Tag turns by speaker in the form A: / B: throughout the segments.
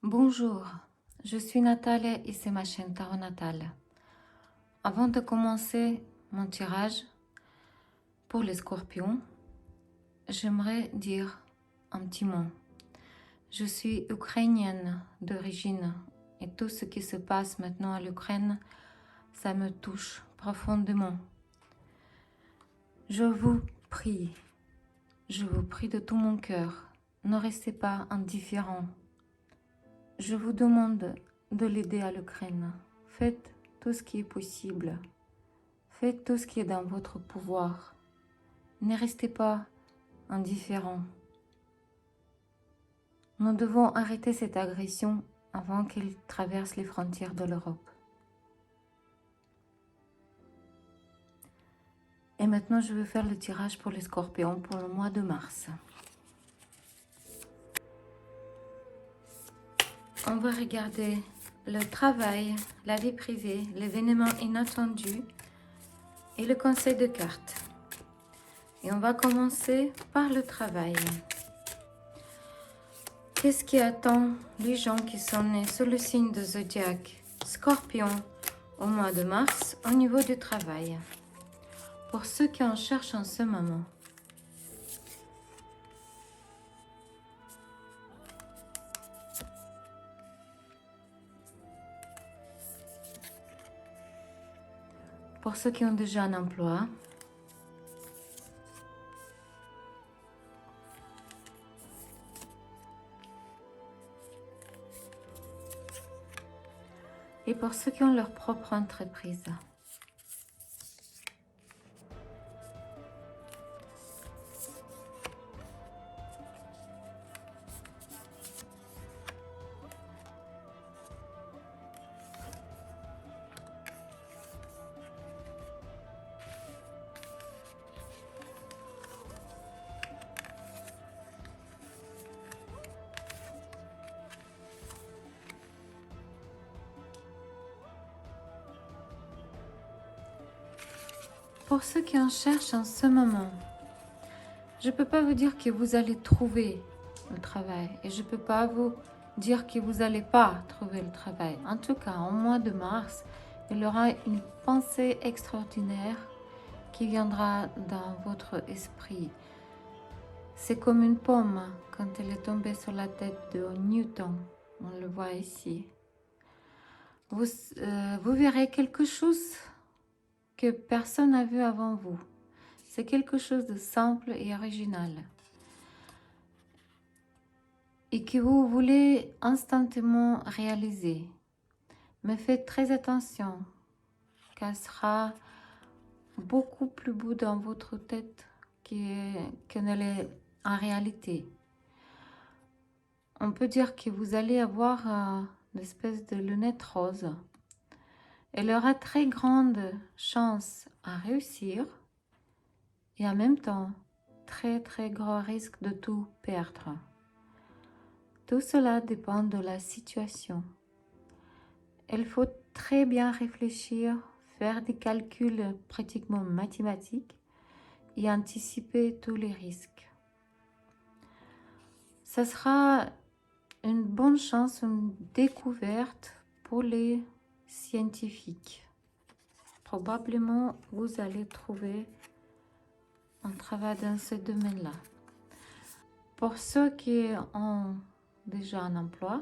A: Bonjour, je suis Natalia et c'est ma chaîne Tarot Natal. Avant de commencer mon tirage pour les scorpions, j'aimerais dire un petit mot. Je suis ukrainienne d'origine et tout ce qui se passe maintenant à l'Ukraine, ça me touche profondément. Je vous prie de tout mon cœur, ne restez pas indifférents. Je vous demande de l'aider à l'Ukraine. Faites tout ce qui est possible. Faites tout ce qui est dans votre pouvoir. Ne restez pas indifférents. Nous devons arrêter cette agression avant qu'elle traverse les frontières de l'Europe. Et maintenant, je vais faire le tirage pour les scorpions pour le mois de mars. On va regarder le travail, la vie privée, l'événement inattendu et le conseil de cartes. Et on va commencer par le travail. Qu'est-ce qui attend les gens qui sont nés sous le signe de Zodiac Scorpion au mois de mars au niveau du travail? Pour ceux qui en cherchent en ce moment. Pour ceux qui ont déjà un emploi. Et pour ceux qui ont leur propre entreprise. Pour ceux qui en cherchent en ce moment, je ne peux pas vous dire que vous allez trouver le travail et je ne peux pas vous dire que vous n'allez pas trouver le travail. En tout cas, au mois de mars, il y aura une pensée extraordinaire qui viendra dans votre esprit. C'est comme une pomme quand elle est tombée sur la tête de Newton. On le voit ici. Vous verrez quelque chose que personne n'a vu avant vous. C'est quelque chose de simple et original. Et que vous voulez instantanément réaliser. Mais faites très attention, qu'elle sera beaucoup plus beau dans votre tête que ne l'est en réalité. On peut dire que vous allez avoir une espèce de lunette rose. Elle aura très grande chance à réussir et en même temps très grand risque de tout perdre. Tout cela dépend de la situation. Il faut très bien réfléchir, faire des calculs pratiquement mathématiques et anticiper tous les risques. Ça sera une bonne chance, une découverte pour les scientifiques. Probablement, vous allez trouver un travail dans ce domaine-là. Pour ceux qui ont déjà un emploi,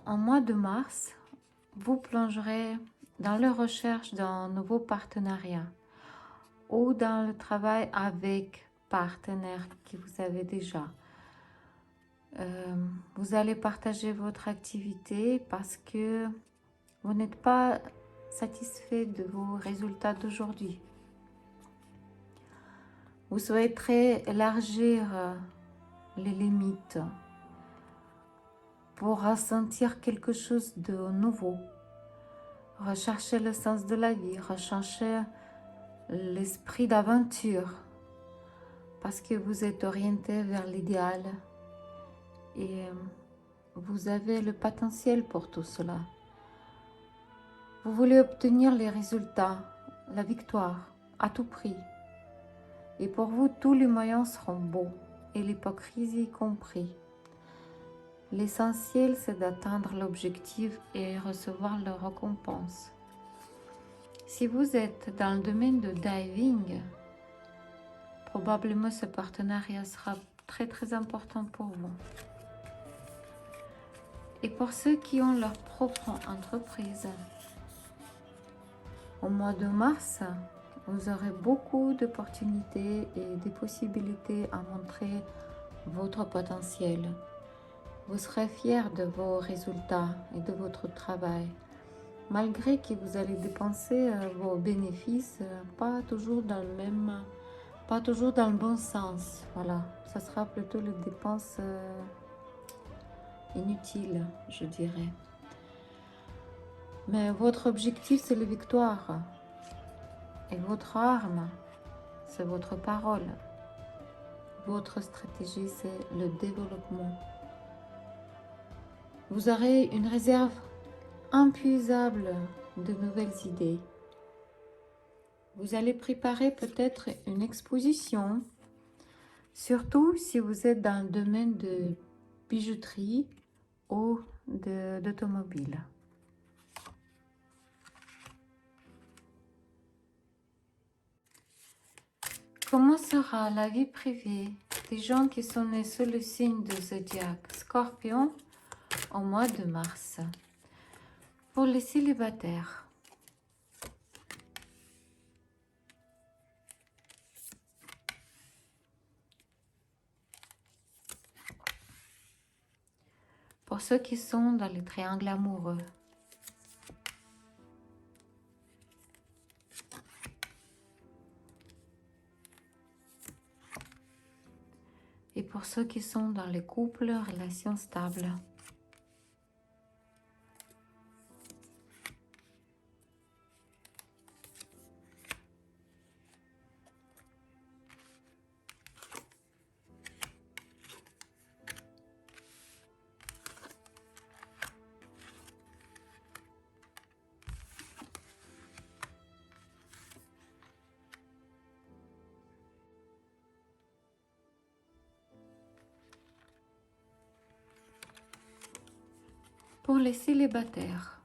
A: en mois de mars, vous plongerez dans la recherche d'un nouveau partenariat ou dans le travail avec partenaires que vous avez déjà. Vous allez partager votre activité parce que vous n'êtes pas satisfait de vos résultats d'aujourd'hui. Vous souhaiterez élargir les limites pour ressentir quelque chose de nouveau. Rechercher le sens de la vie, rechercher l'esprit d'aventure parce que vous êtes orienté vers l'idéal et vous avez le potentiel pour tout cela. Vous voulez obtenir les résultats, la victoire à tout prix. Et pour vous, tous les moyens seront beaux et l'hypocrisie compris. L'essentiel, c'est d'atteindre l'objectif et recevoir la récompense. Si vous êtes dans le domaine de diving, probablement ce partenariat sera très très important pour vous. Et pour ceux qui ont leur propre entreprise, au mois de mars, vous aurez beaucoup d'opportunités et des possibilités à montrer votre potentiel. Vous serez fier de vos résultats et de votre travail, malgré que vous allez dépenser vos bénéfices, pas toujours dans le bon sens. Voilà, ça sera plutôt les dépenses inutiles, je dirais. Mais votre objectif, c'est la victoire. Et votre arme, c'est votre parole. Votre stratégie, c'est le développement. Vous aurez une réserve inépuisable de nouvelles idées. Vous allez préparer peut-être une exposition, surtout si vous êtes dans le domaine de bijouterie ou d'automobile. Comment sera la vie privée des gens qui sont nés sous le signe de Zodiaque Scorpion au mois de mars? Pour les célibataires, pour ceux qui sont dans les triangles amoureux, et pour ceux qui sont dans les couples, relations stables. Pour les célibataires,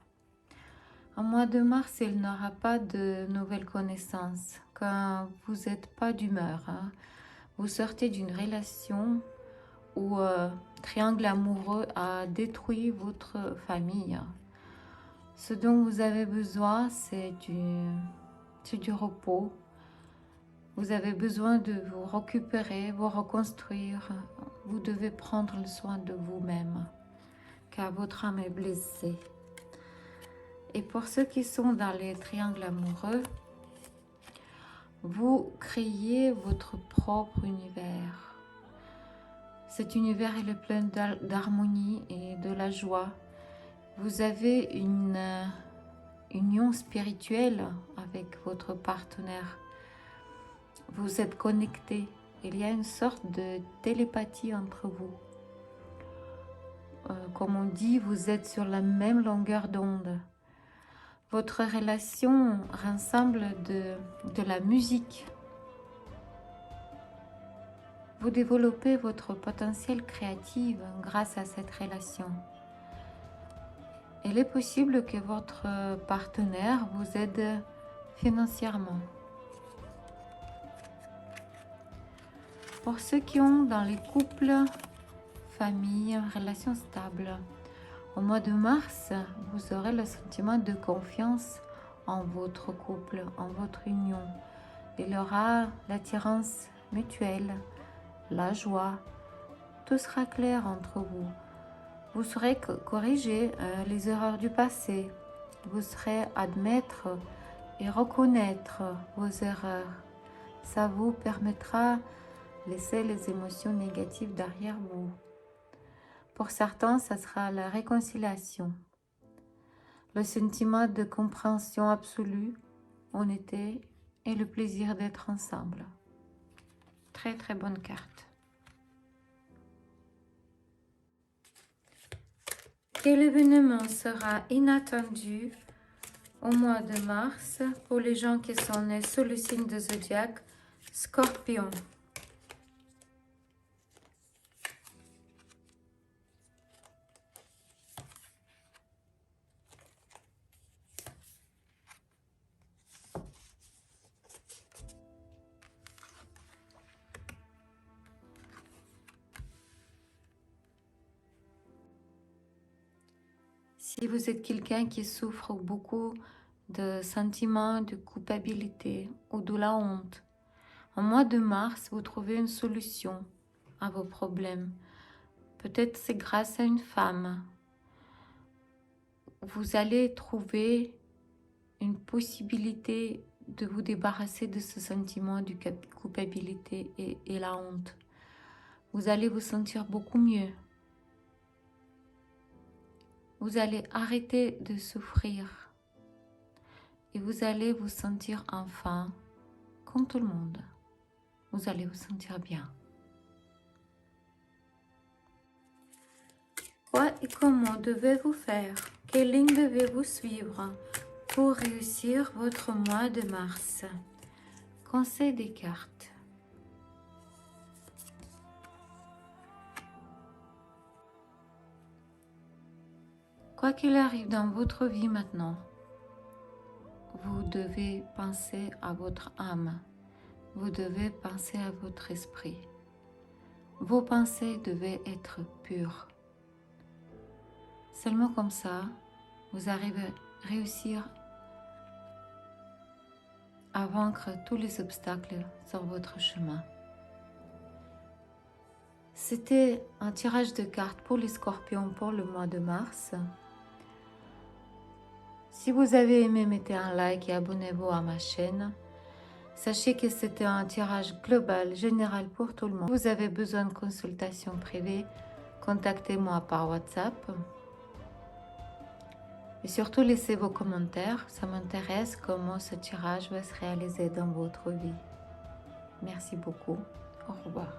A: au mois de mars, il n'y aura pas de nouvelles connaissances quand vous n'êtes pas d'humeur. Vous sortez d'une relation où triangle amoureux a détruit votre famille. Ce dont vous avez besoin, c'est du repos. Vous avez besoin de vous récupérer, vous reconstruire. Vous devez prendre le soin de vous-même, car votre âme est blessée. Et pour ceux qui sont dans les triangles amoureux, vous créez votre propre univers. Cet univers il est plein d'harmonie et de la joie. Vous avez une union spirituelle avec votre partenaire. Vous êtes connectés. Il y a une sorte de télépathie entre vous. Comme on dit, vous êtes sur la même longueur d'onde. Votre relation rassemble de la musique. Vous développez votre potentiel créatif grâce à cette relation. Il est possible que votre partenaire vous aide financièrement. Pour ceux qui ont dans les couples, famille, relations stables, au mois de mars, vous aurez le sentiment de confiance en votre couple, en votre union. Il y aura l'attirance mutuelle, la joie. Tout sera clair entre vous. Vous saurez corriger les erreurs du passé. Vous saurez admettre et reconnaître vos erreurs. Ça vous permettra de laisser les émotions négatives derrière vous. Pour certains, ça sera la réconciliation, le sentiment de compréhension absolue, honnêteté et le plaisir d'être ensemble. Très très bonne carte. Quel événement sera inattendu au mois de mars pour les gens qui sont nés sous le signe de Zodiaque Si vous êtes quelqu'un qui souffre beaucoup de sentiments de culpabilité ou de la honte, au mois de mars, vous trouvez une solution à vos problèmes. Peut-être c'est grâce à une femme. Vous allez trouver une possibilité de vous débarrasser de ce sentiment de culpabilité et la honte. Vous allez vous sentir beaucoup mieux. Vous allez arrêter de souffrir et vous allez vous sentir enfin comme tout le monde. Vous allez vous sentir bien. Quoi et comment devez-vous faire? Quelle ligne devez-vous suivre pour réussir votre mois de mars? Conseil des cartes. Quoi qu'il arrive dans votre vie maintenant, vous devez penser à votre âme. Vous devez penser à votre esprit. Vos pensées devaient être pures. Seulement comme ça, vous arrivez à réussir à vaincre tous les obstacles sur votre chemin. C'était un tirage de cartes pour les scorpions pour le mois de mars. Si vous avez aimé, mettez un like et abonnez-vous à ma chaîne. Sachez que c'était un tirage global, général pour tout le monde. Si vous avez besoin de consultation privée, contactez-moi par WhatsApp. Et surtout, laissez vos commentaires. Ça m'intéresse comment ce tirage va se réaliser dans votre vie. Merci beaucoup. Au revoir.